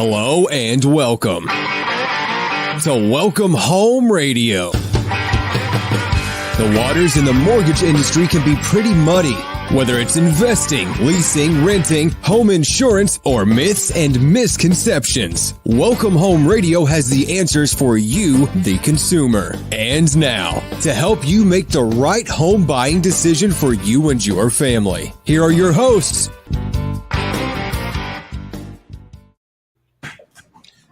Hello and welcome to Welcome Home Radio. The waters in the mortgage industry can be pretty muddy, whether it's investing, leasing, renting, home insurance, or myths and misconceptions. Welcome Home Radio has the answers for you, the consumer. And now, to help you make the right home buying decision for you and your family, here are your hosts.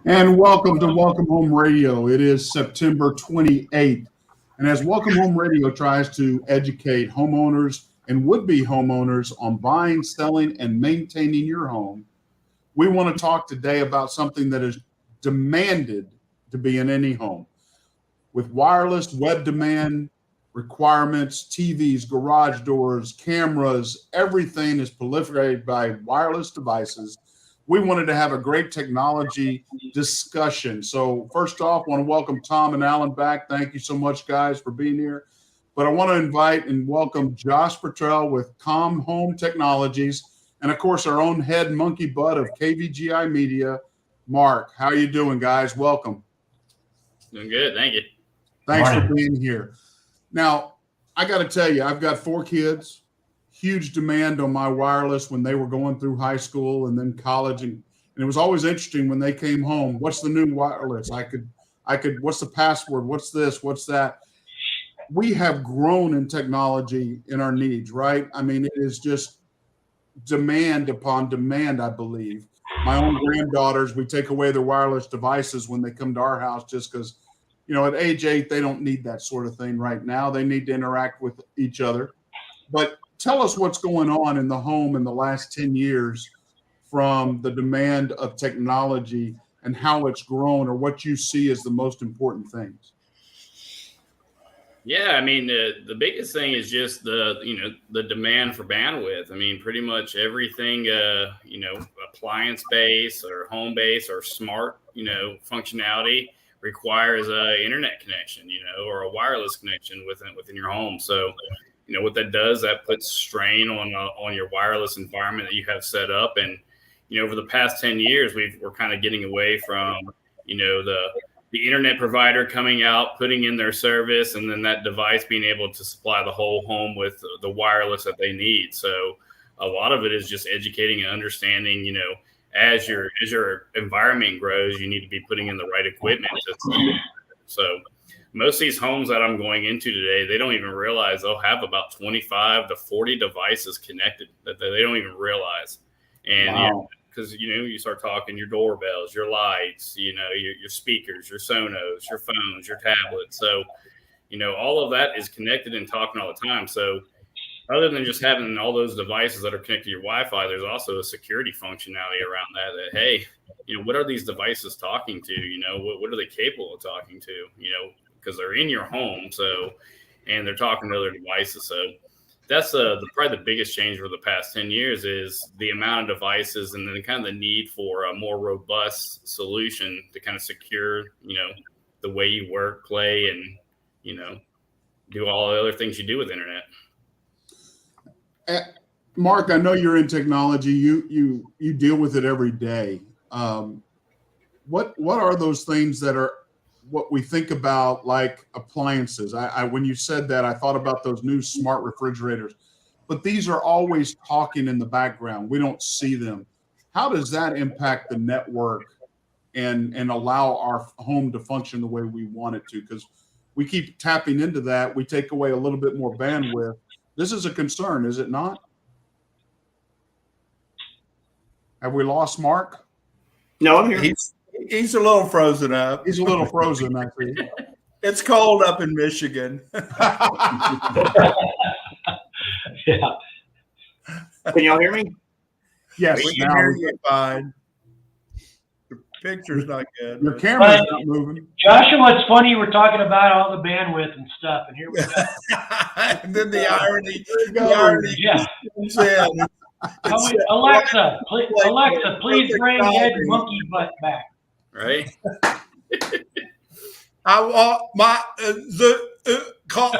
And welcome to Welcome Home Radio. It is September 28th. And as Welcome Home Radio tries to educate homeowners and would-be homeowners on buying, selling, and maintaining your home, we want to talk today about something that is demanded to be in any home. With wireless web demand requirements, TVs, garage doors, cameras, everything is proliferated by wireless devices. We wanted to have a great technology discussion. So first off, I want to welcome Tom and Alan back. Thank you so much, guys, for being here. But I want to invite and welcome Josh Futrell with ComHome Technologies, and of course, our own head monkey butt of KVGI Media, Mark. How are you doing, guys? Welcome. Doing good. Thank you. Thanks for being here. Now, I got to tell you, I've got 4 kids. Huge demand on my wireless when they were going through high school and then college. And it was always interesting when they came home. What's the new wireless? I could, what's the password? What's this? What's that? We have grown in technology in our needs, right? I mean, it is just demand upon demand, I believe. My own granddaughters, we take away their wireless devices when they come to our house just because, you know, at age 8, they don't need that sort of thing right now. They need to interact with each other. But tell us what's going on in the home in the last 10 years from the demand of technology and how it's grown, or what you see as the most important things. Yeah, I mean, the biggest thing is just the demand for bandwidth. I mean, pretty much everything, appliance base or home base or smart, functionality requires a internet connection, or a wireless connection within your home. So, what that does, that puts strain on your wireless environment that you have set up. And, over the past 10 years, we're kind of getting away from, the internet provider coming out, putting in their service, and then that device being able to supply the whole home with the wireless that they need. So a lot of it is just educating and understanding, as your environment grows, you need to be putting in the right equipment. So most of these homes that I'm going into today, they don't even realize they'll have about 25 to 40 devices connected that they don't even realize. And wow. Because, you start talking your doorbells, your lights, your speakers, your Sonos, your phones, your tablets. So, all of that is connected and talking all the time. So other than just having all those devices that are connected to your Wi-Fi, there's also a security functionality around that, hey, what are these devices talking to? What are they capable of talking to? Because they're in your home. So, and they're talking to other devices. So that's probably the biggest change over the past 10 years is the amount of devices, and then kind of the need for a more robust solution to kind of secure, the way you work, play, and, do all the other things you do with the internet. Mark, I know you're in technology. You deal with it every day. What are those things that are what we think about, like appliances? I when you said that, I thought about those new smart refrigerators, but these are always talking in the background. We don't see them. How does that impact the network and allow our home to function the way we want it to? Because we keep tapping into that. We take away a little bit more bandwidth. This is a concern, is it not? Have we lost Mark? No, I'm here. He's a little frozen up. He's a little frozen, I think. It's cold up in Michigan. Yeah. Can y'all hear me? Yes. We can hear you fine. The picture's not good. Your camera's not moving. Joshua, it's funny we're talking about all the bandwidth and stuff, and here we go. And then the irony. Yeah. Alexa, please bring Ed Monkey Butt back. Right? I want my call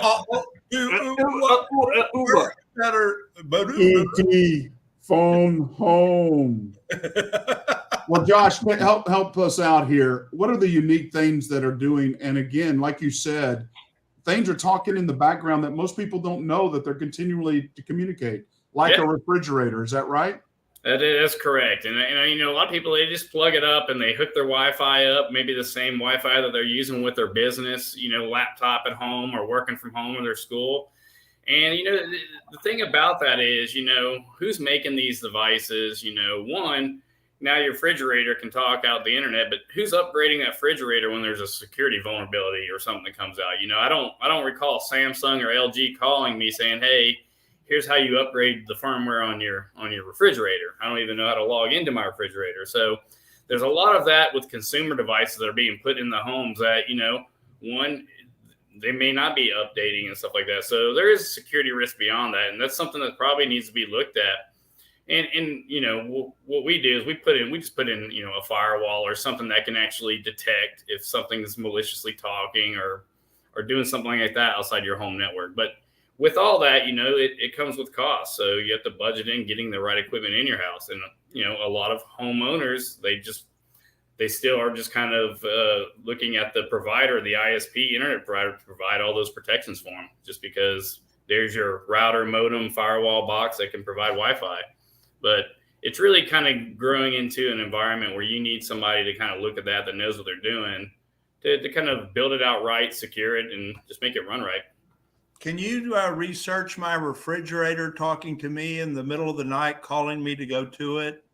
better. E.T. phone home. Well, Josh, help us out here. What are the unique things that are doing? And again, like you said, things are talking in the background that most people don't know that they're continually to communicate, like a refrigerator. Is that right? That's correct. And a lot of people, they just plug it up and they hook their Wi-Fi up, maybe the same Wi-Fi that they're using with their business, laptop at home or working from home in their school. And, the thing about that is, who's making these devices? One, now your refrigerator can talk out the internet, but who's upgrading that refrigerator when there's a security vulnerability or something that comes out? I don't recall Samsung or LG calling me saying, hey, here's how you upgrade the firmware on your refrigerator. I don't even know how to log into my refrigerator. So there's a lot of that with consumer devices that are being put in the homes that, one, they may not be updating and stuff like that. So there is a security risk beyond that. And that's something that probably needs to be looked at. And what we do is we just put in, a firewall or something that can actually detect if something is maliciously talking or doing something like that outside your home network. But with all that, it comes with costs. So you have to budget in getting the right equipment in your house. And, a lot of homeowners, they still are just kind of looking at the provider, the ISP internet provider, to provide all those protections for them, just because there's your router, modem, firewall box that can provide Wi-Fi. But it's really kind of growing into an environment where you need somebody to kind of look at that knows what they're doing to kind of build it out right, secure it, and just make it run right. Can you research my refrigerator talking to me in the middle of the night, calling me to go to it?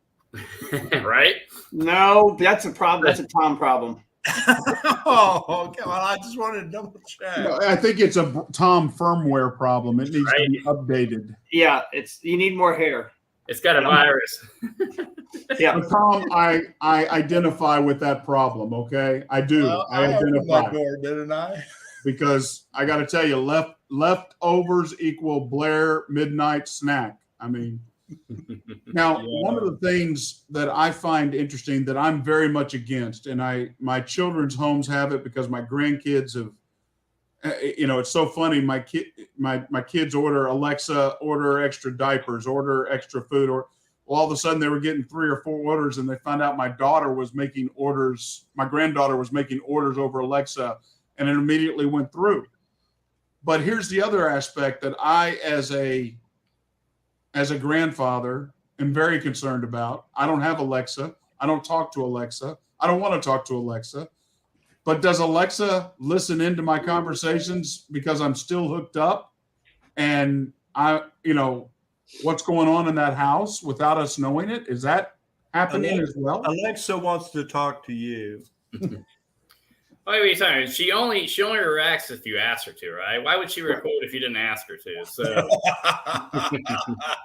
Right? No, that's a problem. That's a Tom problem. Oh, okay. Well, I just wanted to double check. I think it's a Tom firmware problem. It needs to be updated. Yeah, you need more hair. It's got a virus. Yeah, but Tom, I identify with that problem. Okay, I do. I identify. My door, didn't I? Because I got to tell you, leftovers equal Blair midnight snack. I mean, now one of the things that I find interesting that I'm very much against, and my children's homes have it because my grandkids have. It's so funny. My kids order Alexa, order extra diapers, order extra food, or all of a sudden they were getting 3 or 4 orders, and they found out my granddaughter was making orders over Alexa, and it immediately went through. But here's the other aspect that I, as a grandfather, am very concerned about. I don't have Alexa. I don't talk to Alexa. I don't want to talk to Alexa. But does Alexa listen into my conversations because I'm still hooked up? And what's going on in that house without us knowing it? Is that happening as well? Alexa wants to talk to you. What are you saying? She only reacts if you ask her to, right? Why would she record if you didn't ask her to? So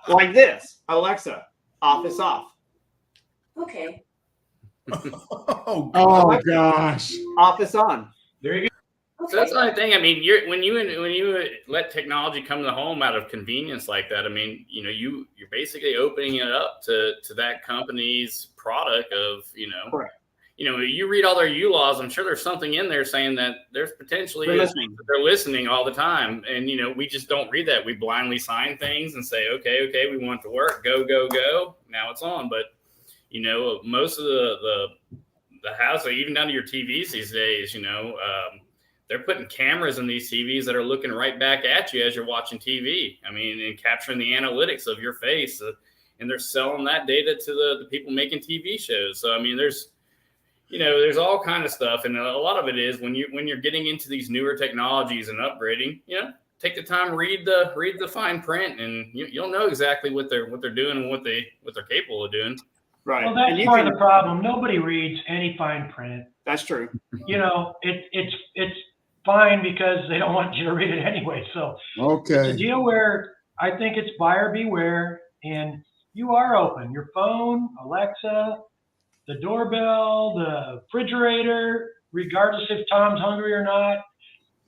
like this, Alexa, office off. Okay. Oh gosh. Office on. There you go. So that's the only thing. I mean, when you let technology come to the home out of convenience like that, I mean, you're basically opening it up to that company's product of, Correct. You read all their ULAWs. I'm sure there's something in there saying that there's potentially they're listening all the time, and we just don't read that. We blindly sign things and say, okay, we want it to work. Go. Now it's on, but most of the house, even down to your TVs these days, they're putting cameras in these TVs that are looking right back at you as you're watching TV. I mean, and capturing the analytics of your face, and they're selling that data to the people making TV shows. So I mean, there's all kind of stuff, and a lot of it is when you're getting into these newer technologies and upgrading, take the time, read the fine print, and you'll know exactly what they're doing and what they're capable of doing. Right. Well, that's part of the problem. Nobody reads any fine print. That's true. It's fine because they don't want you to read it anyway. So okay, it's a deal where I think it's buyer beware, and you are open. Your phone, Alexa, the doorbell, the refrigerator, regardless if Tom's hungry or not.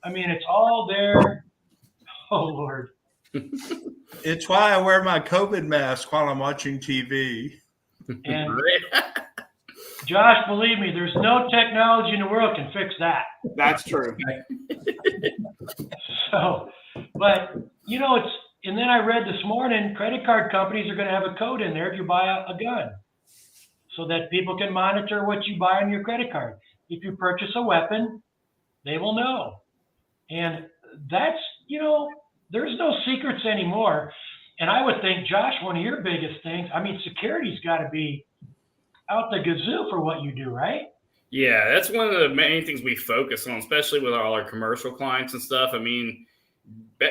I mean, it's all there. Oh Lord. It's why I wear my COVID mask while I'm watching TV. And Josh, believe me, there's no technology in the world can fix that. That's true. So, but and then I read this morning, credit card companies are going to have a code in there if you buy a gun. so that people can monitor what you buy on your credit card. If you purchase a weapon, they will know. And that's, there's no secrets anymore. And I would think, Josh, one of your biggest things, I mean, security's got to be out the gazoo for what you do, right? Yeah, that's one of the main things we focus on, especially with all our commercial clients and stuff. I mean,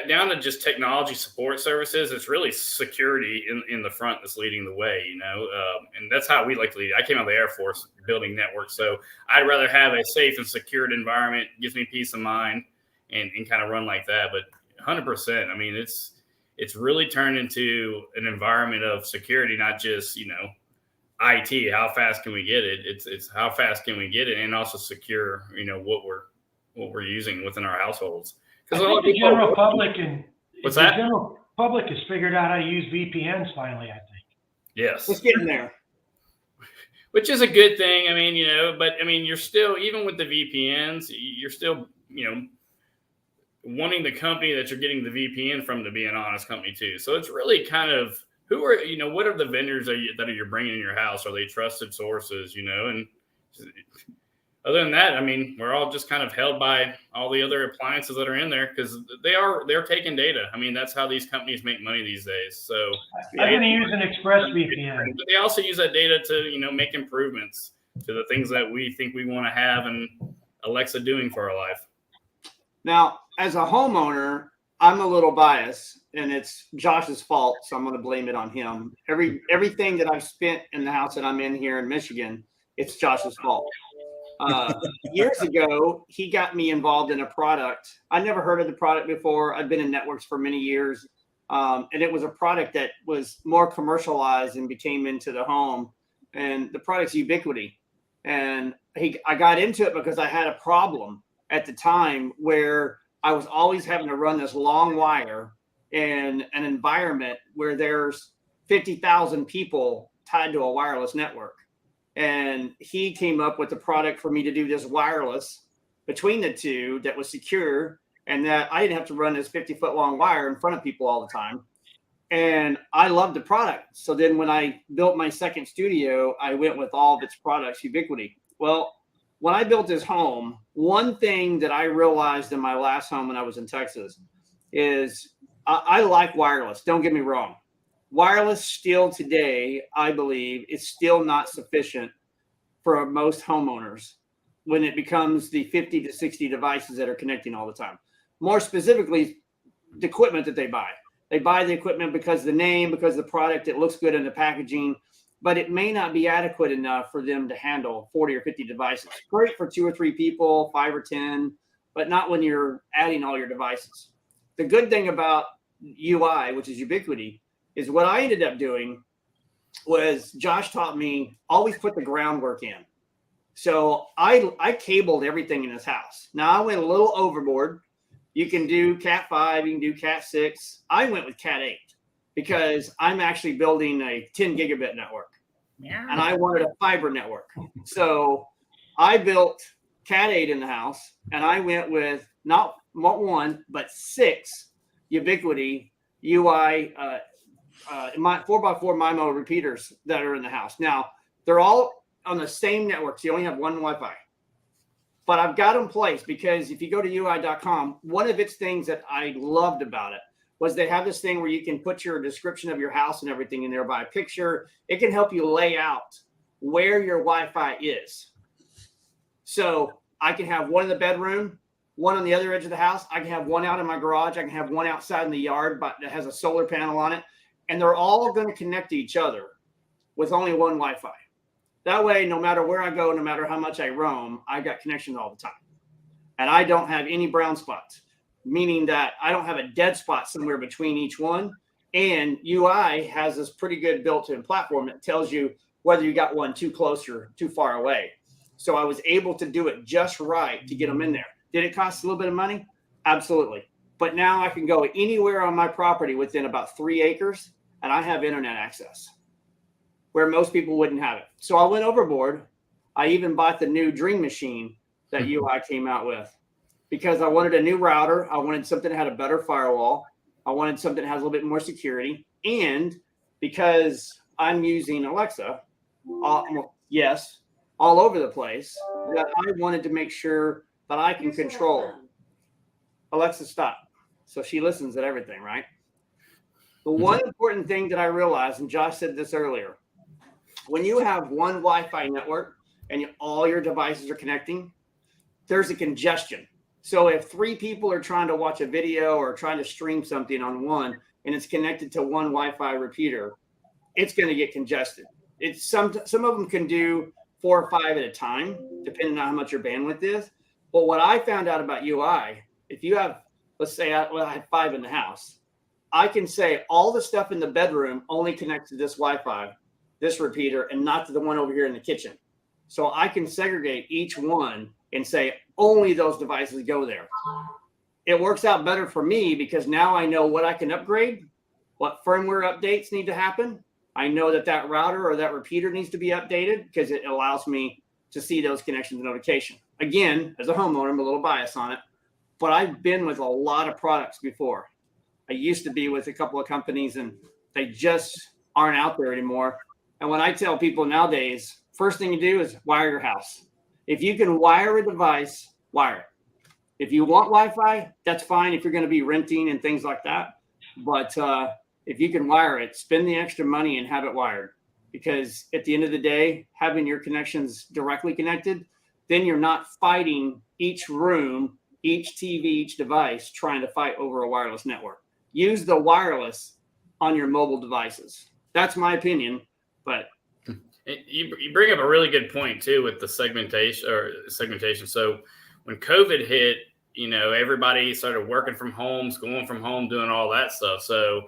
down to just technology support services, it's really security in the front that's leading the way, and that's how we like to lead. I came out of the Air Force building networks, so I'd rather have a safe and secured environment. It gives me peace of mind and kind of run like that. But 100%, I mean, it's really turned into an environment of security, not just, IT, how fast can we get it? It's how fast can we get it, and also secure, what we're using within our households. I think the general public general public has figured out how to use VPNs finally, I think. Yes. Let's get in there. Which is a good thing. I mean, but I mean, you're still, even with the VPNs, you're still, wanting the company that you're getting the VPN from to be an honest company too. So it's really kind of, what are the vendors that you're bringing in your house? Are they trusted sources, and other than that, I mean, we're all just kind of held by all the other appliances that are in there because they're taking data. I mean, that's how these companies make money these days. So I'm going to use an ExpressVPN. But they also use that data to, make improvements to the things that we think we want to have and Alexa doing for our life. Now, as a homeowner, I'm a little biased, and it's Josh's fault, so I'm going to blame it on him. Everything that I've spent in the house that I'm in here in Michigan, it's Josh's fault. Years ago, he got me involved in a product. I never heard of the product before. I've been in networks for many years, and it was a product that was more commercialized and became into the home, and the product's Ubiquity. And I got into it because I had a problem at the time where I was always having to run this long wire in an environment where there's 50,000 people tied to a wireless network. And he came up with a product for me to do this wireless between the two that was secure and that I didn't have to run this 50-foot long wire in front of people all the time. And I loved the product. So then when I built my second studio, I went with all of its products, Ubiquity. Well, when I built this home, one thing that I realized in my last home when I was in Texas is I like wireless. Don't get me wrong. Wireless still today, I believe, is still not sufficient for most homeowners when it becomes the 50 to 60 devices that are connecting all the time. More specifically, the equipment that they buy. They buy the equipment because the name, because the product, it looks good in the packaging, but it may not be adequate enough for them to handle 40 or 50 devices. Great for 2 or 3 people, 5 or 10, but not when you're adding all your devices. The good thing about UI, which is Ubiquity, is what I ended up doing was Josh taught me always put the groundwork in. So I cabled everything in this house. Now I went a little overboard. You can do Cat 5, you can do Cat 6. I went with Cat 8 because I'm actually building a 10 gigabit network. Yeah. And I wanted a fiber network. So I built Cat 8 in the house and I went with not 1, but 6 Ubiquity UI my 4x4 MIMO repeaters that are in the house. Now, they're all on the same network, so you only have one Wi-Fi. But I've got them placed because if you go to UI.com, one of its things that I loved about it was they have this thing where you can put your description of your house and everything in there by a picture. It can help you lay out where your Wi-Fi is. So I can have one in the bedroom, one on the other edge of the house. I can have one out in my garage. I can have one outside in the yard, but that has a solar panel on it. And they're all going to connect to each other with only one Wi-Fi. That way, no matter where I go, no matter how much I roam, I got connections all the time. And I don't have any brown spots, meaning that I don't have a dead spot somewhere between each one. And UI has this pretty good built-in platform that tells you whether you got one too close or too far away. So I was able to do it just right to get them in there. Did it cost a little bit of money? Absolutely. But now I can go anywhere on my property within about 3 acres. And I have internet access where most people wouldn't have it. So I went overboard. I even bought the new Dream Machine that UI came out with because I wanted a new router. I wanted something that had a better firewall. I wanted something that has a little bit more security. And because I'm using Alexa, Yes, all over the place, that I wanted to make sure that I can control. Alexa, stop. So she listens at everything, right? The one important thing that I realized, and Josh said this earlier, when you have one Wi-Fi network and all your devices are connecting, there's a congestion. So if 3 people are trying to watch a video or trying to stream something on one and it's connected to one Wi-Fi repeater, it's going to get congested. It's some of them can do 4 or 5 at a time, depending on how much your bandwidth is. But what I found out about UI, if you have, let's say I have 5 in the house, I can say all the stuff in the bedroom only connects to this Wi-Fi, this repeater, and not to the one over here in the kitchen. So I can segregate each one and say only those devices go there. It works out better for me because now I know what I can upgrade, what firmware updates need to happen. I know that router or that repeater needs to be updated because it allows me to see those connections and notification. Again, as a homeowner, I'm a little biased on it, but I've been with a lot of products before. I used to be with a couple of companies and they just aren't out there anymore. And when I tell people nowadays, first thing you do is wire your house. If you can wire a device, wire it. If you want Wi-Fi, that's fine if you're going to be renting and things like that. But if you can wire it, spend the extra money and have it wired. Because at the end of the day, having your connections directly connected, then you're not fighting each room, each TV, each device, trying to fight over a wireless network. Use the wireless on your mobile devices. That's my opinion, but you bring up a really good point too with the segmentation. So when COVID hit, everybody started working from home, schooling from home, doing all that stuff. So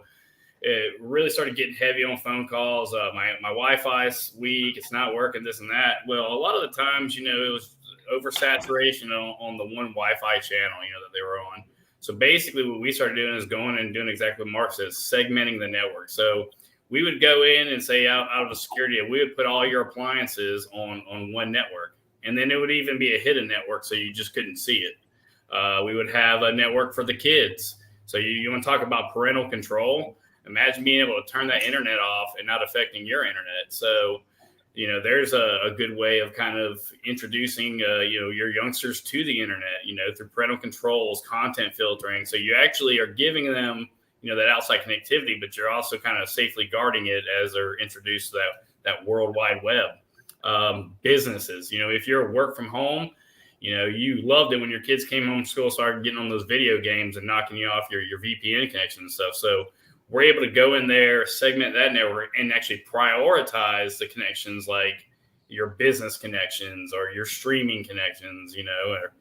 it really started getting heavy on phone calls. My Wi-Fi's weak. It's not working, this and that. Well, a lot of the times, it was oversaturation on the one Wi-Fi channel, that they were on. So basically what we started doing is going and doing exactly what Mark says, segmenting the network. So we would go in and say out of the security, we would put all your appliances on one network. And then it would even be a hidden network, so you just couldn't see it. We would have a network for the kids. So you want to talk about parental control? Imagine being able to turn that internet off and not affecting your internet. So, there's a good way of kind of introducing, your youngsters to the internet, through parental controls, content filtering. So you actually are giving them, that outside connectivity, but you're also kind of safely guarding it as they're introduced to that World Wide Web. Businesses, if you're work from home, you loved it when your kids came home from school, started getting on those video games and knocking you off your VPN connection and stuff. So we're able to go in there, segment that network, and actually prioritize the connections like your business connections or your streaming connections, or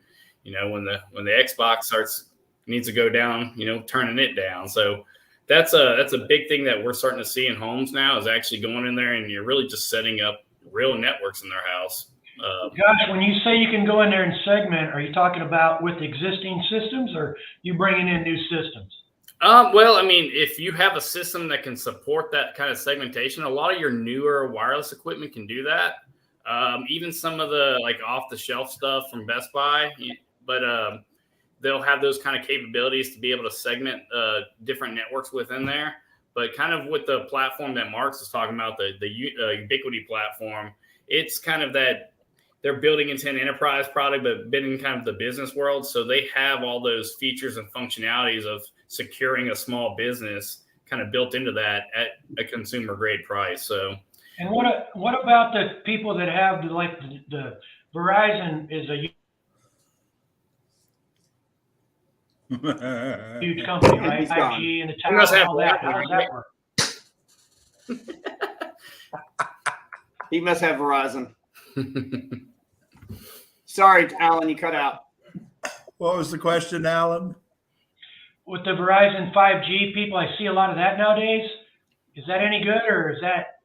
when the Xbox needs to go down, turning it down. So that's a big thing that we're starting to see in homes now, is actually going in there and you're really just setting up real networks in their house. Gosh, when you say you can go in there and segment, are you talking about with existing systems or you bringing in new systems? Well, I mean, if you have a system that can support that kind of segmentation, a lot of your newer wireless equipment can do that. Even some of the off-the-shelf stuff from Best Buy, but they'll have those kind of capabilities to be able to segment different networks within there. But kind of with the platform that Mark's is talking about, the Ubiquity platform, it's kind of that they're building into an enterprise product, but been in kind of the business world. So they have all those features and functionalities of securing a small business kind of built into that at a consumer grade price. So, and what about the people that have the Verizon is a huge company, right? 5G and the tower and all that. How does that work? He must have Verizon. Sorry, Alan, you cut out. What was the question, Alan? With the Verizon 5G people, I see a lot of that nowadays. Is that any good, or is that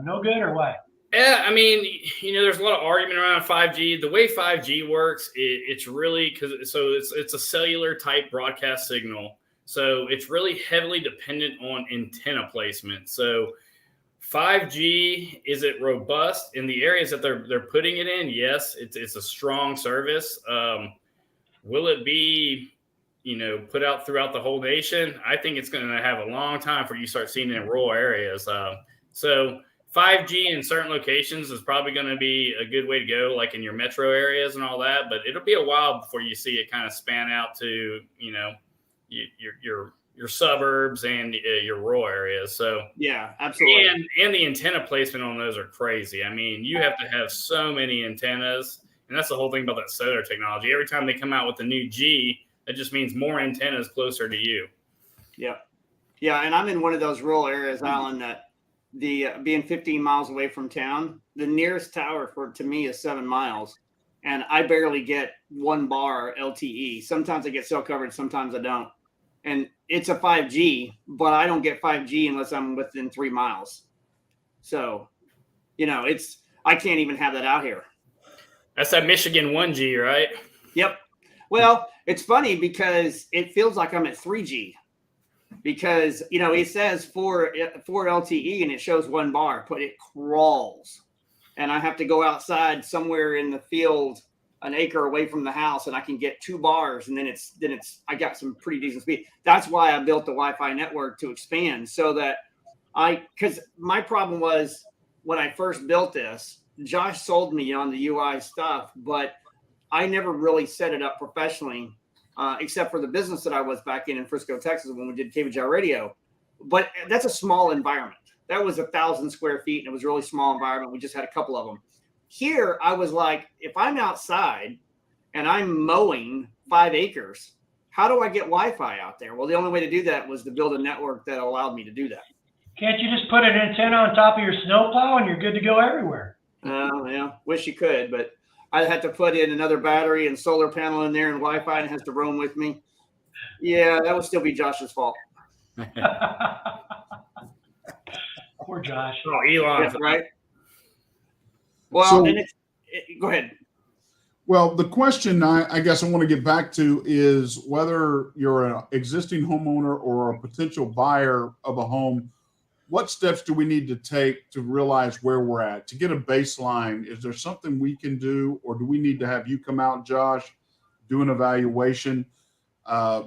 no good, or what? Yeah, I mean, there's a lot of argument around 5G. The way 5G works, it's really it's a cellular type broadcast signal. So it's really heavily dependent on antenna placement. So 5G, is it robust in the areas that they're putting it in? Yes, it's a strong service. Will it be, put out throughout the whole nation? I think it's going to have a long time before you start seeing it in rural areas. So 5G in certain locations is probably going to be a good way to go, like in your metro areas and all that. But it'll be a while before you see it kind of span out to, your suburbs and your rural areas. So yeah, absolutely. And the antenna placement on those are crazy. I mean, you have to have so many antennas, and that's the whole thing about that solar technology. Every time they come out with a new G, that just means more antennas closer to you. Yeah. Yeah. And I'm in one of those rural areas, Alan, that being 15 miles away from town, the nearest tower to me is 7 miles. And I barely get 1 bar LTE. Sometimes I get cell coverage, sometimes I don't. And it's a 5G, but I don't get 5G unless I'm within 3 miles. So, I can't even have that out here. That's that Michigan 1G, right? Yep. Well, it's funny because it feels like I'm at 3G. Because, it says 4 LTE and it shows 1 bar, but it crawls. And I have to go outside somewhere in the field, an acre away from the house, and I can get 2 bars. And then I got some pretty decent speed. That's why I built the Wi-Fi network to expand so that because my problem was when I first built this, Josh sold me on the UI stuff, but I never really set it up professionally. Except for the business that I was back in Frisco, Texas, when we did KVGI radio. But that's a small environment. That was 1,000 square feet, and it was a really small environment. We just had a couple of them. Here, I was like, if I'm outside and I'm mowing 5 acres, how do I get Wi-Fi out there? Well, the only way to do that was to build a network that allowed me to do that. Can't you just put an antenna on top of your snowplow and you're good to go everywhere? Yeah, wish you could, but I had to put in another battery and solar panel in there and Wi-Fi, and it has to roam with me. Yeah, that would still be Josh's fault. Poor Josh. Oh, Elon. Yeah, right? Well, go ahead. Well, the question I guess I want to get back to is whether you're an existing homeowner or a potential buyer of a home, what steps do we need to take to realize where we're at? To get a baseline, is there something we can do, or do we need to have you come out, Josh, do an evaluation?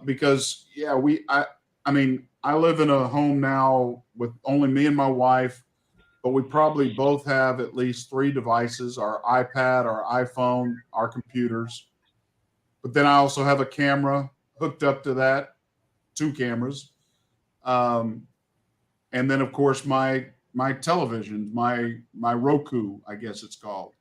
Because, I live in a home now with only me and my wife, but we probably both have at least 3 devices, our iPad, our iPhone, our computers. But then I also have a camera hooked up to that, 2 cameras. And then, of course, my television, my Roku, I guess it's called.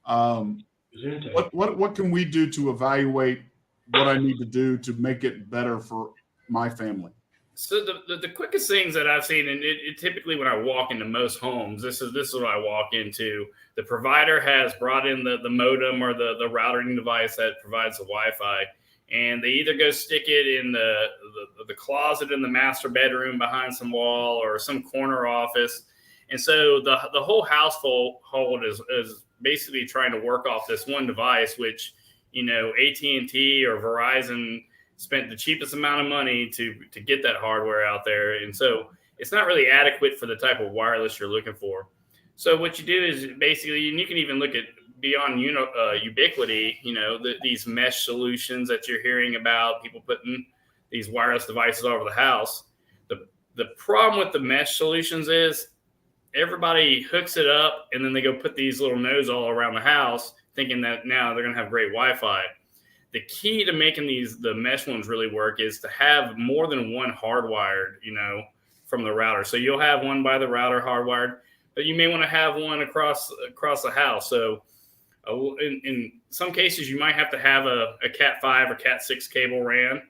What can we do to evaluate what I need to do to make it better for my family? So the quickest things that I've seen, and it typically when I walk into most homes, this is what I walk into. The provider has brought in the modem or the routing device that provides the Wi-Fi. And they either go stick it in the closet in the master bedroom behind some wall or some corner office. And so the whole household is basically trying to work off this one device, which, AT&T or Verizon spent the cheapest amount of money to get that hardware out there. And so it's not really adequate for the type of wireless you're looking for. So what you do is basically, and you can even look at beyond ubiquity, these mesh solutions that you're hearing about, people putting these wireless devices all over the house. The problem with the mesh solutions is everybody hooks it up and then they go put these little nodes all around the house thinking that now they're going to have great Wi-Fi. The key to making the mesh ones really work is to have more than one hardwired, from the router. So you'll have one by the router hardwired, but you may want to have one across the house. So in some cases, you might have to have a Cat 5 or Cat 6 cable ran.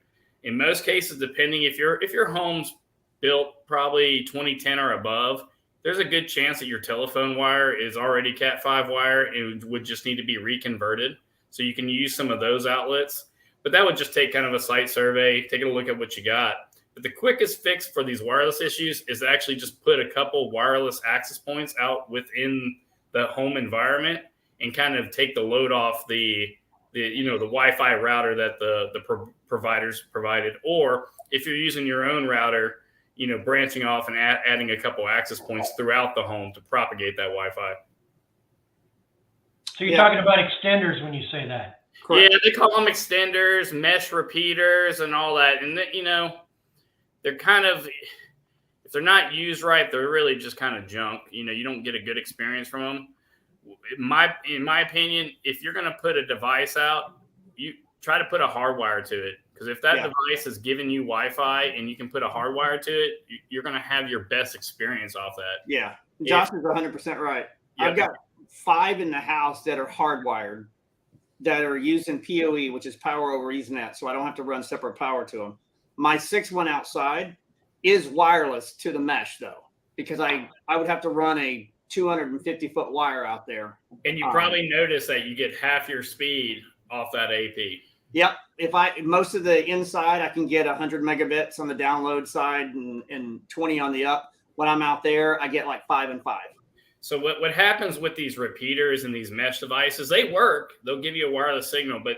In most cases, depending if your home's built probably 2010 or above, there's a good chance that your telephone wire is already Cat 5 wire and would just need to be reconverted. So you can use some of those outlets. But that would just take kind of a site survey, taking a look at what you got. But the quickest fix for these wireless issues is to actually just put a couple wireless access points out within the home environment and kind of take the load off the Wi-Fi router that the providers provided. Or if you're using your own router, branching off and adding a couple access points throughout the home to propagate that Wi-Fi. So you're talking about extenders when you say that? Correct. Yeah, they call them extenders, mesh repeaters, and all that. And they're kind of, they're not used right, they're really just kind of junk. You don't get a good experience from them. In my opinion, if you're going to put a device out, you try to put a hardwire to it, because if that device is giving you Wi-Fi and you can put a hardwire to it, you're going to have your best experience off that. Yeah, Josh is 100% right. Yep. I've got 5 in the house that are hardwired, that are using PoE, which is power over Ethernet, so I don't have to run separate power to them. My 6th one outside is wireless to the mesh, though, because I would have to run a 250-foot wire out there. And you probably notice that you get half your speed off that AP. Yep. Most of the inside, I can get 100 megabits on the download side and 20 on the up. When I'm out there, I get like 5 and 5. So what happens with these repeaters and these mesh devices, they work. They'll give you a wireless signal, but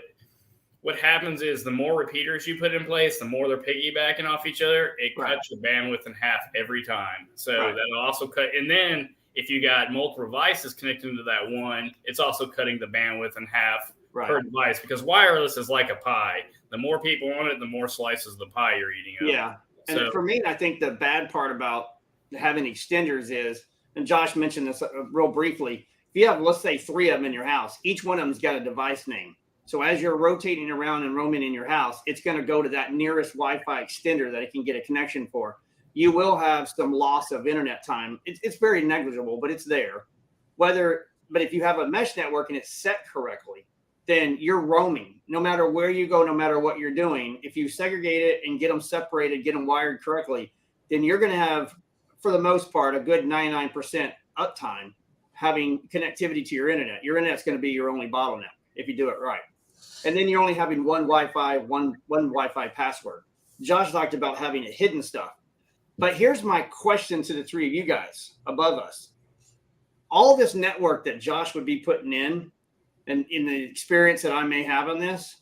what happens is the more repeaters you put in place, the more they're piggybacking off each other. It cuts your bandwidth in half every time. So that'll also cut. And then if you got multiple devices connected to that one, it's also cutting the bandwidth in half per device, because wireless is like a pie. The more people want it, the more slices of the pie you're eating up. Yeah. And for me, I think the bad part about having extenders is, and Josh mentioned this real briefly, if you have, let's say, 3 of them in your house, each one of them's got a device name. So as you're rotating around and roaming in your house, it's going to go to that nearest Wi-Fi extender that it can get a connection for. You will have some loss of internet time. It's very negligible, but it's there. But if you have a mesh network and it's set correctly, then you're roaming. No matter where you go, no matter what you're doing, if you segregate it and get them separated, get them wired correctly, then you're going to have, for the most part, a good 99% uptime having connectivity to your internet. Your internet's going to be your only bottleneck if you do it right. And then you're only having one Wi-Fi password. Josh talked about having it hidden stuff. But here's my question to the 3 of you guys above us. All this network that Josh would be putting in, and in the experience that I may have on this,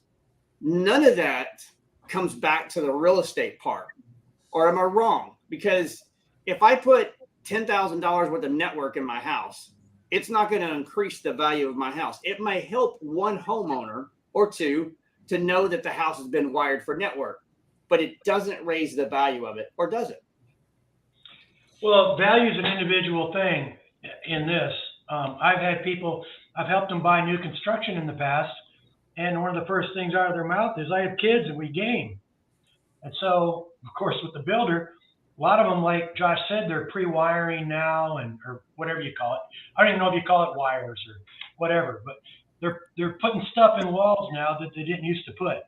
none of that comes back to the real estate part. Or am I wrong? Because if I put $10,000 worth of network in my house, it's not going to increase the value of my house. It may help one homeowner or two to know that the house has been wired for network, but it doesn't raise the value of it, or does it? Well, value is an individual thing in this. I've helped them buy new construction in the past, and one of the first things out of their mouth is, I have kids and we game. And so, of course, with the builder, a lot of them, like Josh said, they're pre-wiring now, or whatever you call it. I don't even know if you call it wires or whatever, but they're putting stuff in walls now that they didn't used to put.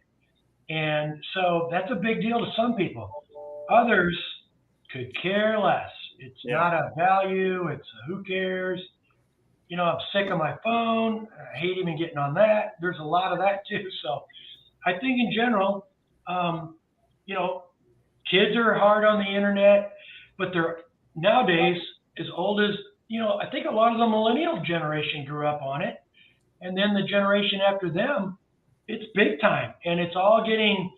And so that's a big deal to some people. Others could care less. It's not a value. It's a who cares. I'm sick of my phone. I hate even getting on that. There's a lot of that too. So I think in general, kids are hard on the internet, but they're nowadays as old as, I think a lot of the millennial generation grew up on it. And then the generation after them, it's big time. And it's all getting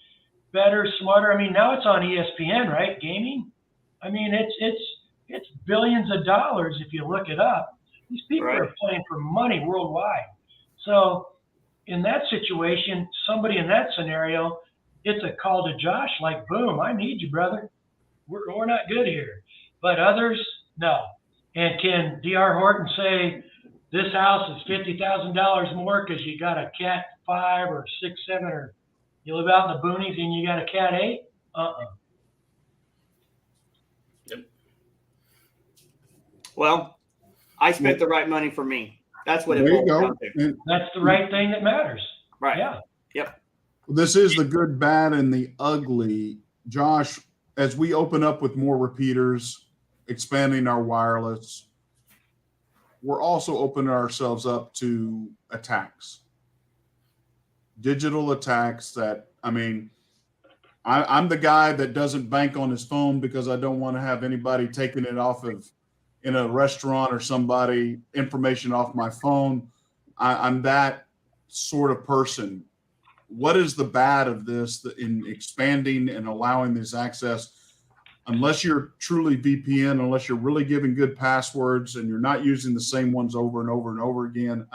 better, smarter. I mean, now it's on ESPN, right? Gaming. I mean, it's billions of dollars if you look it up. These people are playing for money worldwide. So in that situation, somebody in that scenario, it's a call to Josh, like, boom, I need you, brother. We're not good here. But others, no. And can D.R. Horton say, this house is $50,000 more because you got a Cat 5 or 6, 7, or you live out in the boonies and you got a Cat 8? Yep. Well, I spent the right money for me. That's what it There you boils go. down to. And That's the right thing that matters. Right. Yeah. Yep. this is the good, bad, and the ugly. Josh, as we open up with more repeaters, expanding our wireless, we're also opening ourselves up to attacks, digital attacks that, I'm the guy that doesn't bank on his phone because I don't want to have anybody taking it off of, in a restaurant or somebody, information off my phone. I'm that sort of person. What is the bad of this in expanding and allowing this access? Unless you're truly VPN, unless you're really giving good passwords and you're not using the same ones over and over and over again.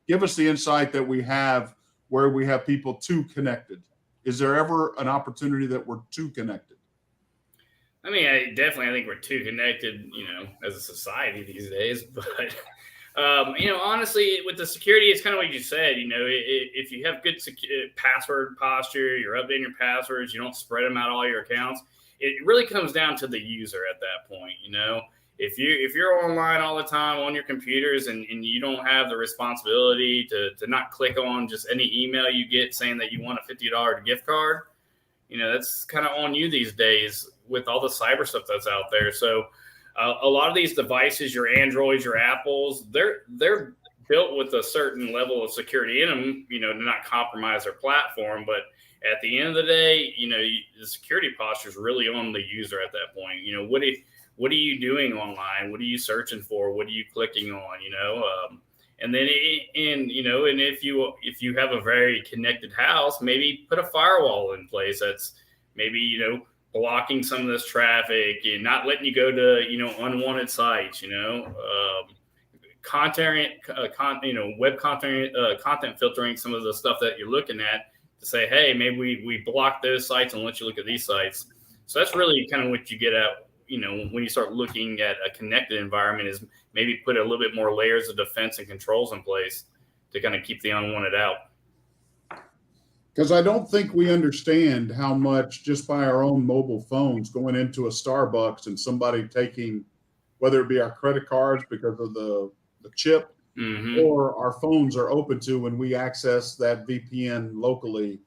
Give us the insight that we have where we have people too connected. Is there ever an opportunity that we're too connected? I mean, I think we're too connected, as a society these days. But, honestly, with the security, it's kind of what you said. If you have good password posture, you're updating your passwords, you don't spread them out all your accounts. It really comes down to the user at that point. If you're online all the time on your computers and you don't have the responsibility to not click on just any email you get saying that you want a $50 gift card, that's kind of on you these days with all the cyber stuff that's out there. So a lot of these devices, your Androids, your Apples, they're built with a certain level of security in them, to not compromise their platform. But at the end of the day, the security posture is really on the user at that point. What are you doing online? What are you searching for? What are you clicking on? And then, and if you have a very connected house, maybe put a firewall in place that's maybe, blocking some of this traffic and not letting you go to, unwanted sites, content, web content filtering some of the stuff that you're looking at to say, hey, maybe we block those sites and let you look at these sites. So that's really kind of what you get at, when you start looking at a connected environment, is maybe put a little bit more layers of defense and controls in place to kind of keep the unwanted out. Because I don't think we understand how much, just by our own mobile phones, going into a Starbucks and somebody taking, whether it be our credit cards because of the chip, or our phones are open to when we access that VPN locally.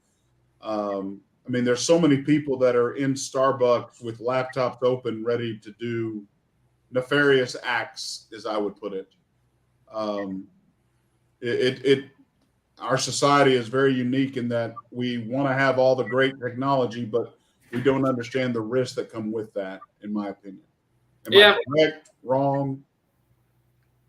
I mean, there's so many people that are in Starbucks with laptops open, ready to do nefarious acts, as I would put it. Our society is very unique in that we want to have all the great technology, but we don't understand the risks that come with that, in my opinion. Am I correct? Wrong?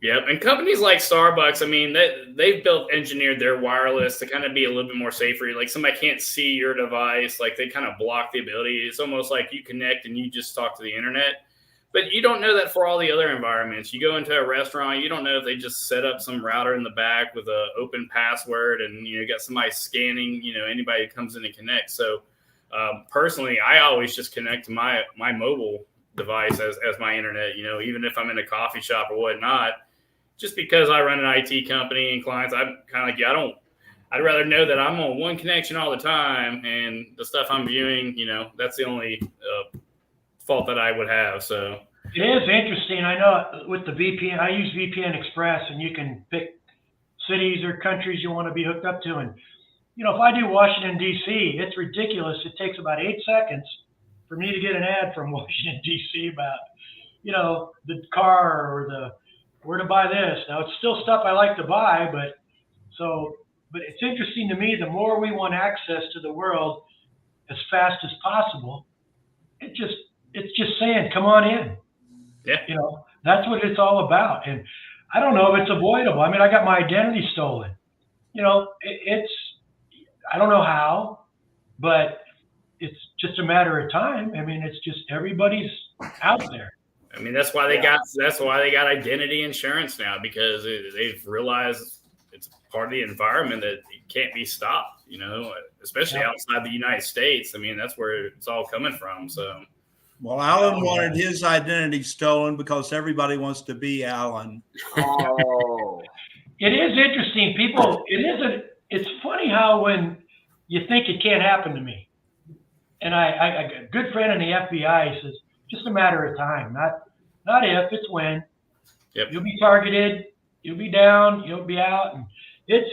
Yep. And companies like Starbucks, I mean, they've engineered their wireless to kind of be a little bit more safer. Like somebody can't see your device. Like they kind of block the ability. It's almost like you connect and you just talk to the internet. But you don't know that for all the other environments. You go into a restaurant, you don't know if they just set up some router in the back with an open password and, got somebody scanning, anybody who comes in and connects. So personally, I always just connect to my mobile device as my internet, even if I'm in a coffee shop or whatnot. Just because I run an IT company and clients, I'm kind of like, I'd rather know that I'm on one connection all the time and the stuff I'm viewing, that's the only fault that I would have. So it is interesting. I know with the VPN, I use VPN Express, and you can pick cities or countries you want to be hooked up to. And, if I do Washington, D.C., it's ridiculous. It takes about 8 seconds for me to get an ad from Washington, D.C. about, the car or where to buy this. Now, it's still stuff I like to buy, but it's interesting to me, the more we want access to the world as fast as possible, it's just saying, come on in. Yeah. That's what it's all about. And I don't know if it's avoidable. I mean, I got my identity stolen. I don't know how, but it's just a matter of time. I mean, it's just everybody's out there. I mean, that's why they got identity insurance now, because they've realized it's part of the environment that it can't be stopped, especially outside the United States. I mean, that's where it's all coming from. So, well, Alan wanted his identity stolen because everybody wants to be Alan. Oh, it is interesting. It's funny how when you think it can't happen to me, and I got a good friend in the FBI says, just a matter of time, not if, it's when. Yep. You'll be targeted, you'll be down, you'll be out, and it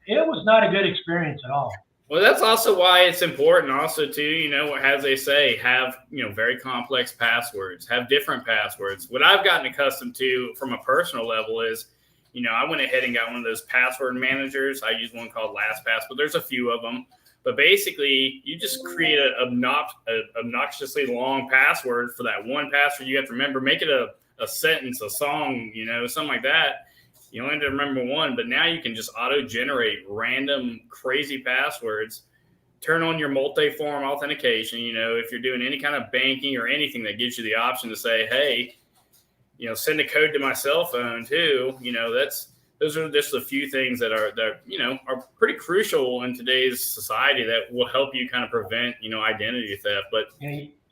was not a good experience at all. Well, that's also why it's important also to, as they say, have, very complex passwords, have different passwords. What I've gotten accustomed to from a personal level is, I went ahead and got one of those password managers. I use one called LastPass, but there's a few of them. But basically, you just create an obnoxiously long password for that one password you have to remember. Make it a sentence, a song, something like that. You only have to remember one, but now you can just auto-generate random crazy passwords. Turn on your multi-form authentication. If you're doing any kind of banking or anything that gives you the option to say, hey, send a code to my cell phone too. Those are just a few things that are pretty crucial in today's society that will help you kind of prevent, identity theft. But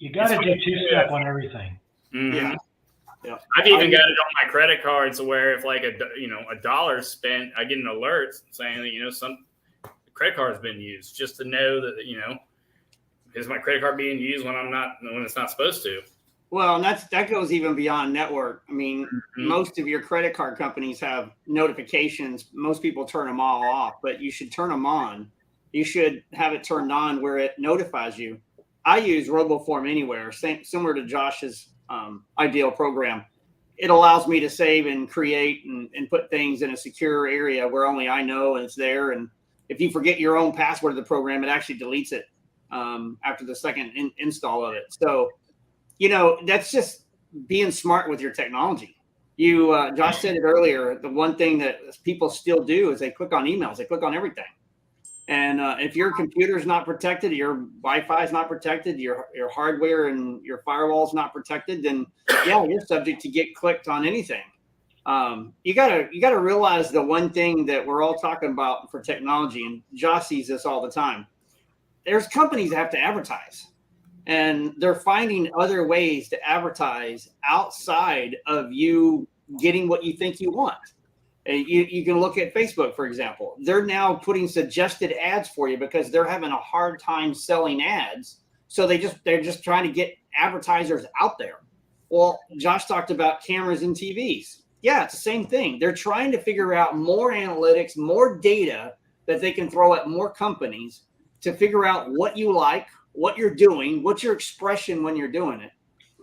You got to do two-step on everything. Mm-hmm. Yeah. I've even got it on my credit card, so where if like a dollar spent, I get an alert saying that some credit card has been used, just to know that is my credit card being used when it's not supposed to. Well, and that goes even beyond network. I mean, most of your credit card companies have notifications. Most people turn them all off, but you should turn them on. You should have it turned on where it notifies you. I use RoboForm Anywhere, similar to Josh's ideal program. It allows me to save and create and put things in a secure area where only I know and it's there. And if you forget your own password of the program, it actually deletes it after the second install of it. So, that's just being smart with your technology. Josh said it earlier. The one thing that people still do is they click on emails. They click on everything. And if your computer is not protected, your Wi-Fi is not protected, your hardware and your firewall is not protected, then you're subject to get clicked on anything. You gotta realize the one thing that we're all talking about for technology, and Josh sees this all the time. There's companies that have to advertise, and they're finding other ways to advertise outside of you getting what you think you want. You can look at Facebook, for example. They're now putting suggested ads for you because they're having a hard time selling ads. So they're just trying to get advertisers out there. Well, Josh talked about cameras and TVs. Yeah, it's the same thing. They're trying to figure out more analytics, more data that they can throw at more companies to figure out what you like, what you're doing, what's your expression when you're doing it.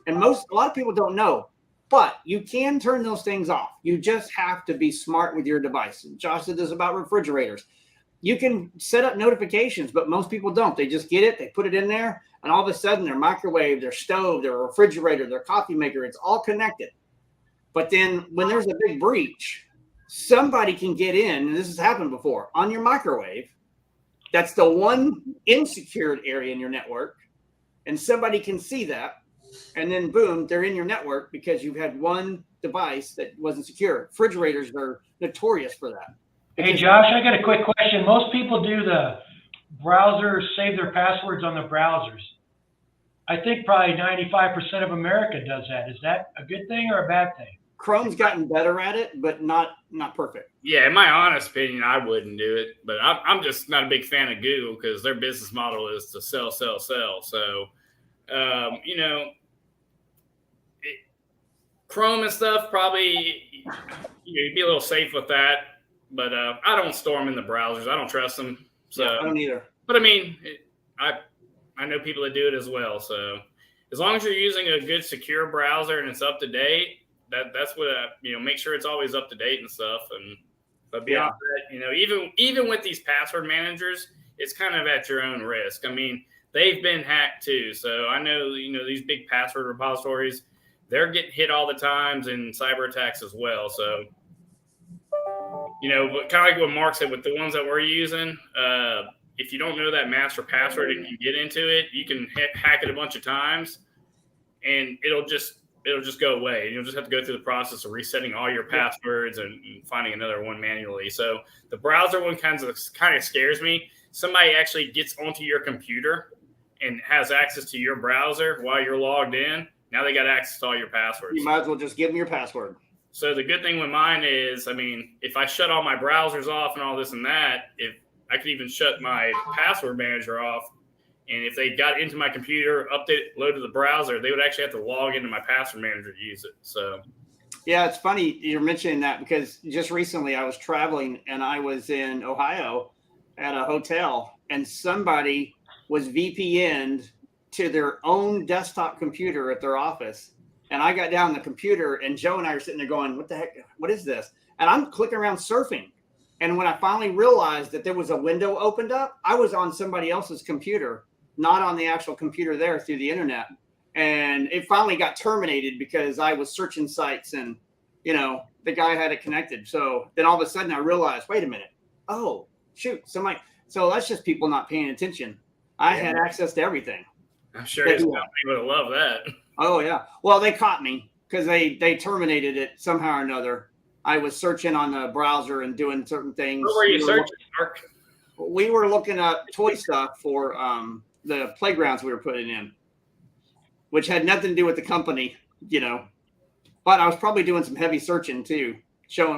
And a lot of people don't know. But you can turn those things off. You just have to be smart with your device. And Josh said this about refrigerators. You can set up notifications, but most people don't. They just get it, they put it in there, and all of a sudden their microwave, their stove, their refrigerator, their coffee maker, it's all connected. But then when there's a big breach, somebody can get in, and this has happened before, on your microwave. That's the one insecure area in your network, and somebody can see that. And then boom, they're in your network because you've had one device that wasn't secure. Refrigerators are notorious for that. Hey, Josh, I got a quick question. Most people do the browser, save their passwords on the browsers. I think probably 95% of America does that. Is that a good thing or a bad thing? Chrome's gotten better at it, but not perfect. Yeah, in my honest opinion, I wouldn't do it. But I'm just not a big fan of Google because their business model is to sell. So, Chrome and stuff, probably you'd be a little safe with that. But I don't store them in the browsers. I don't trust them. So I don't either. But I mean, I know people that do it as well. So as long as you're using a good secure browser and it's up to date, that's what make sure it's always up to date and stuff. But beyond that, even with these password managers, it's kind of at your own risk. I mean, they've been hacked too. So I know these big password repositories, they're getting hit all the times in cyber attacks as well. So, kind of like what Mark said with the ones that we're using, if you don't know that master password and you get into it, you can hack it a bunch of times and it'll just go away. You'll just have to go through the process of resetting all your passwords and finding another one manually. So the browser one kind of scares me. Somebody actually gets onto your computer and has access to your browser while you're logged in. Now they got access to all your passwords. You might as well just give them your password. So the good thing with mine is, if I shut all my browsers off and all this and that, if I could even shut my password manager off, and if they got into my computer, loaded the browser, they would actually have to log into my password manager to use it. So, yeah, it's funny you're mentioning that because just recently I was traveling and I was in Ohio at a hotel and somebody was VPN'd to their own desktop computer at their office. And I got down the computer and Joe and I are sitting there going, what the heck? What is this? And I'm clicking around surfing. And when I finally realized that there was a window opened up, I was on somebody else's computer, not on the actual computer there through the internet. And it finally got terminated because I was searching sites and, the guy had it connected. So then all of a sudden I realized, wait a minute. Oh, shoot. So that's just people not paying attention. I had access to everything. I'm sure his company would have loved that. Oh, yeah. Well, they caught me because they terminated it somehow or another. I was searching on the browser and doing certain things. What were you searching, Mark? We were looking at toy stuff for the playgrounds we were putting in. which had nothing to do with the company, but I was probably doing some heavy searching too,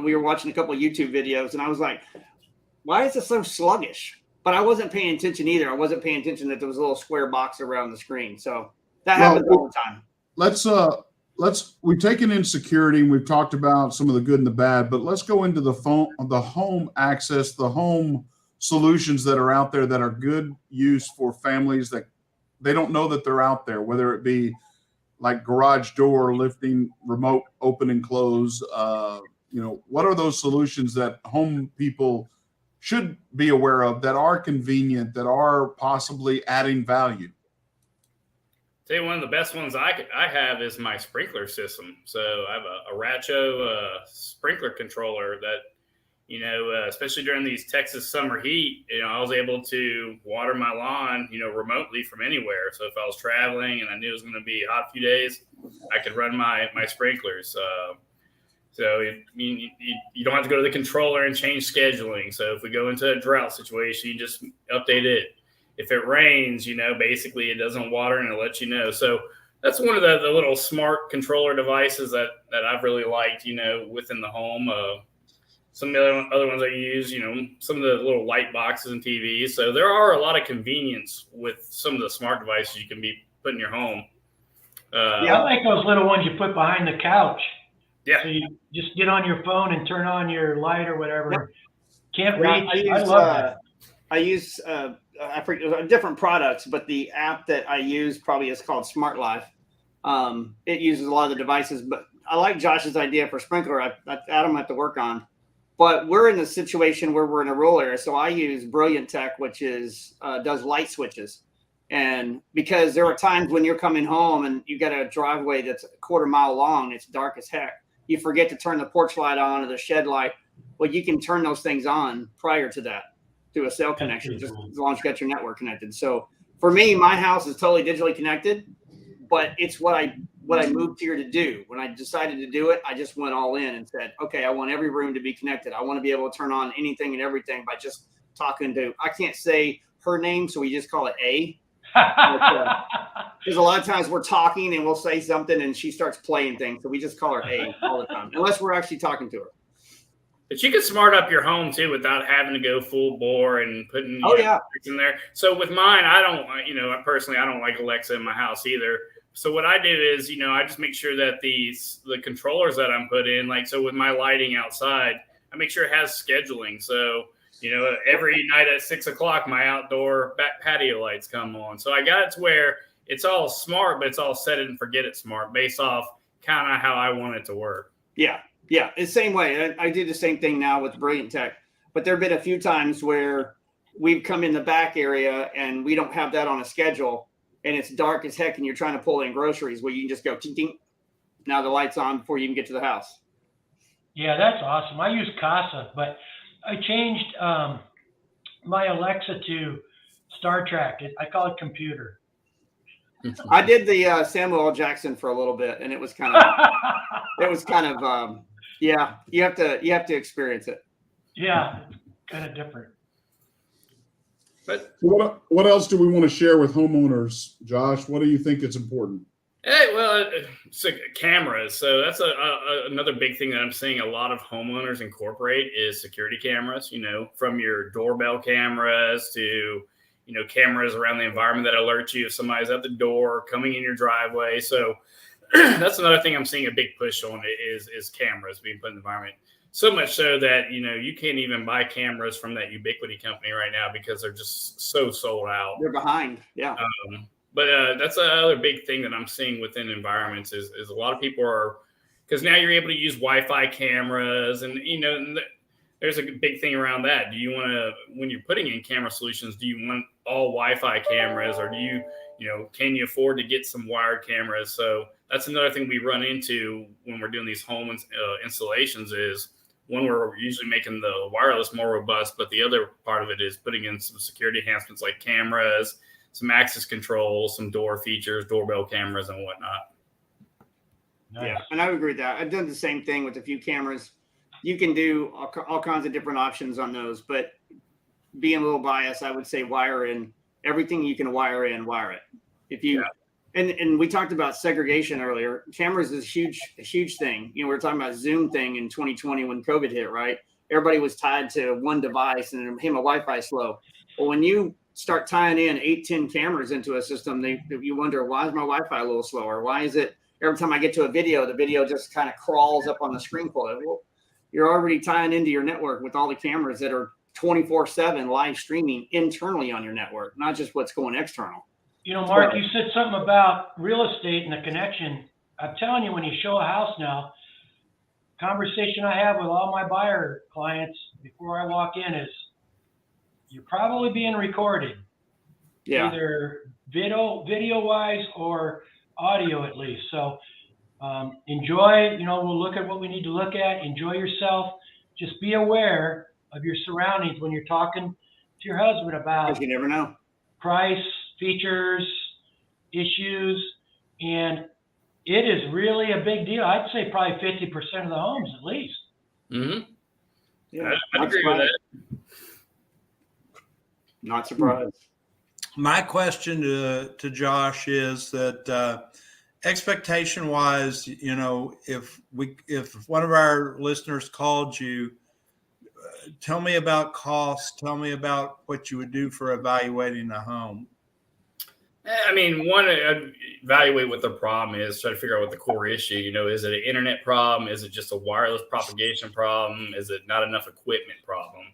we were watching a couple of YouTube videos, and I was like, why is this so sluggish? But I wasn't paying attention either. I wasn't paying attention that there was a little square box around the screen. So that happens all the time. We've taken in security and we've talked about some of the good and the bad, but let's go into the home access, the home solutions that are out there that are good use for families that they don't know that they're out there, whether it be like garage door lifting, remote open and close. What are those solutions that home people should be aware of that are convenient, that are possibly adding value? Tell you one of the best ones I have is my sprinkler system. So I have a Racho sprinkler controller that, especially during these Texas summer heat, I was able to water my lawn, remotely from anywhere. So if I was traveling and I knew it was going to be a hot few days, I could run my sprinklers. So you don't have to go to the controller and change scheduling. So if we go into a drought situation, you just update it. If it rains, basically it doesn't water and it'll let you know. So that's one of the little smart controller devices that I've really liked, within the home. Some of the other ones I use, some of the little light boxes and TVs. So there are a lot of convenience with some of the smart devices you can be put in your home. I like those little ones you put behind the couch. Yeah. So you just get on your phone and turn on your light or whatever. Yep. Can't reach. I love that. I use I forget different products, but the app that I use probably is called Smart Life. It uses a lot of the devices, but I like Josh's idea for sprinkler. Adam have to work on, but we're in a situation where we're in a rural area. So I use Brilliant Tech, which is does light switches. And because there are times when you're coming home and you got a driveway that's a quarter mile long, it's dark as heck. You forget to turn the porch light on or the shed light. Well, you can turn those things on prior to that through a cell connection, just as long as you got your network connected. So for me, my house is totally digitally connected, but it's what I moved here to do. When I decided to do it, I just went all in and said, okay, I want every room to be connected. I want to be able to turn on anything and everything by just talking to, I can't say her name, so we just call it A. Because a lot of times we're talking and we'll say something and she starts playing things. So we just call her A all the time, unless we're actually talking to her. But you can smart up your home too without having to go full bore and putting in there. So with mine, I don't, personally, I don't like Alexa in my house either. So what I do is, I just make sure that the controllers that I'm put in, so with my lighting outside, I make sure it has scheduling. So, every night at 6:00, my outdoor back patio lights come on. So I got it to where it's all smart, but it's all set it and forget it smart based off kind of how I want it to work. Yeah. Yeah, it's the same way. I do the same thing now with Brilliant Tech, but there have been a few times where we've come in the back area and we don't have that on a schedule and it's dark as heck and you're trying to pull in groceries where you can just go ting, ting. Now the light's on before you even get to the house. Yeah, that's awesome. I use Casa, but I changed my Alexa to Star Trek. I call it computer. I did the Samuel L. Jackson for a little bit and it was kind of yeah, you have to experience it. Yeah, kind of different. But what else do we want to share with homeowners, Josh? What do you think is important? Hey, well, it's cameras. So that's another big thing that I'm seeing a lot of homeowners incorporate is security cameras, from your doorbell cameras to, cameras around the environment that alert you if somebody's at the door, coming in your driveway. So that's another thing I'm seeing a big push on is cameras being put in the environment. So much so that, you can't even buy cameras from that Ubiquity company right now because they're just so sold out. They're behind. Yeah. But that's another big thing that I'm seeing within environments is a lot of people are, because now you're able to use Wi-Fi cameras and, there's a big thing around that. Do you want to, when you're putting in camera solutions, do you want all Wi-Fi cameras or do you, can you afford to get some wired cameras? So that's another thing we run into when we're doing these home installations is one, we're usually making the wireless more robust, but the other part of it is putting in some security enhancements like cameras, some access controls, some door features, doorbell cameras and whatnot. Nice. Yeah, and I would agree with that. I've done the same thing with a few cameras. You can do all kinds of different options on those, but being a little biased, I would say wire in everything you can wire in, wire it. If you And we talked about segregation earlier. Cameras is a huge thing. You know, we were talking about Zoom thing in 2020 when COVID hit, right? Everybody was tied to one device and hey, my Wi-Fi slow. Well, when you start tying in 8-10 cameras into a system, you wonder, why is my Wi-Fi a little slower? Why is it every time I get to a video, the video just kind of crawls up on the screen for it? Well, you're already tying into your network with all the cameras that are 24/7 live streaming internally on your network, not just what's going external. You know, Mark, you said something about real estate and the connection. I'm telling you, when you show a house now, conversation I have with all my buyer clients before I walk in is, you're probably being recorded. Yeah. Either video wise or audio at least. So enjoy, we'll look at what we need to look at. Enjoy yourself. Just be aware of your surroundings when you're talking to your husband about, Because you never know, price, features, issues, and it is really a big deal. I'd say probably 50% of the homes at least. Mm-hmm. Yeah, I agree with that. Not surprised. My question to Josh is that expectation wise, if one of our listeners called you, tell me about cost. Tell me about what you would do for evaluating a home. I mean, one, evaluate what the problem is, try to figure out what the core issue, is it an internet problem? Is it just a wireless propagation problem? Is it not enough equipment problem?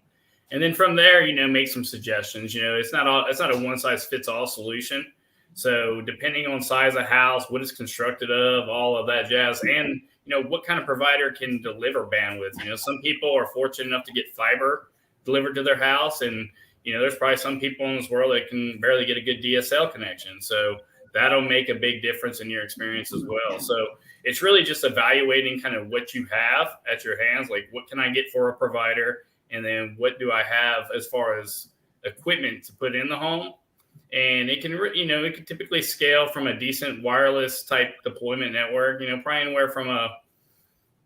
And then from there, make some suggestions. It's not a one size fits all solution. So depending on size of house, what it's constructed of, all of that jazz, and what kind of provider can deliver bandwidth. Some people are fortunate enough to get fiber delivered to their house, and there's probably some people in this world that can barely get a good DSL connection. So that'll make a big difference in your experience as well. So it's really just evaluating kind of what you have at your hands, like what can I get for a provider, and then what do I have as far as equipment to put in the home. And it can, it can typically scale from a decent wireless type deployment network, probably anywhere from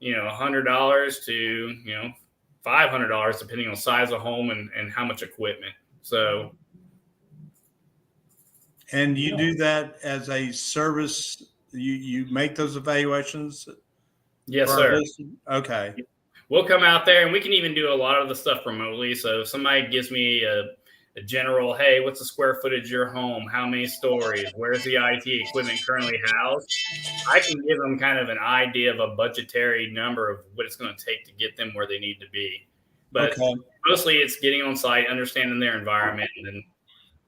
$100 to, $500, depending on size of home and how much equipment. So. And you do that as a service. You make those evaluations? Yes, sir. Okay. We'll come out there and we can even do a lot of the stuff remotely. So if somebody gives me a general, hey, what's the square footage of your home? How many stories? Where's the IT equipment currently housed? I can give them kind of an idea of a budgetary number of what it's going to take to get them where they need to be. But mostly it's getting on site, understanding their environment. And then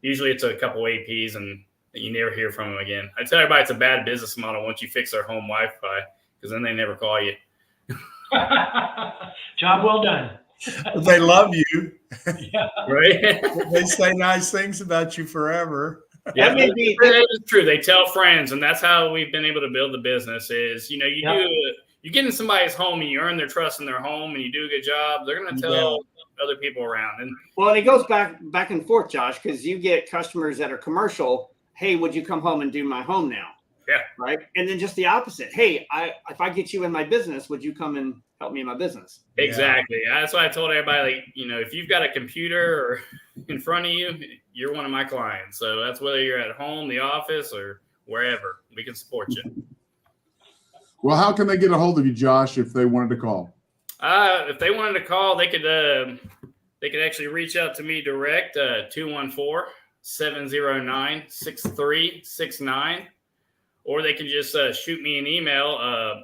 usually it's a couple APs and you never hear from them again. I tell everybody it's a bad business model once you fix their home Wi-Fi, because then they never call you. Job well done. They love you. Yeah. Right? They say nice things about you forever. Yeah, that is true. They tell friends, and that's how we've been able to build the business is, you get in somebody's home and you earn their trust in their home and you do a good job, they're going to tell other people around. And Yeah. Right. And then just the opposite. Hey, if I get you in my business, would you come and help me in my business? Exactly. Yeah. That's why I told everybody, like, if you've got a computer in front of you, you're one of my clients. So that's whether you're at home, the office, or wherever, we can support you. Well, how can they get a hold of you, Josh, if they wanted to call? If they wanted to call, they could actually reach out to me direct, 214-709-6369. Or they can just shoot me an email,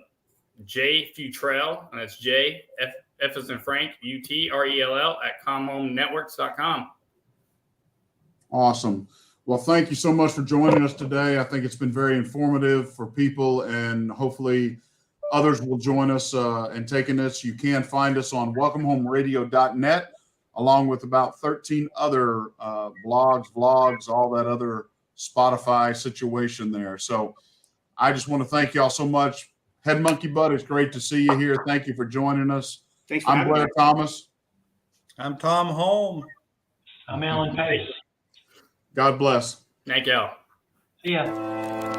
J Futrell, and that's J F as in Frank, UTRELL at ComHomeNetworks.com. Awesome. Well, thank you so much for joining us today. I think it's been very informative for people, and hopefully others will join us in taking this. You can find us on welcomehomeradio.net, along with about 13 other blogs, vlogs, all that other Spotify situation there. So I just want to thank y'all so much. Head Monkey Butt, it's great to see you here. Thank you for joining us. Thanks for I'm Blair Thomas. I'm Thom Hulme. I'm Alan Pace. God bless. Thank y'all. See ya.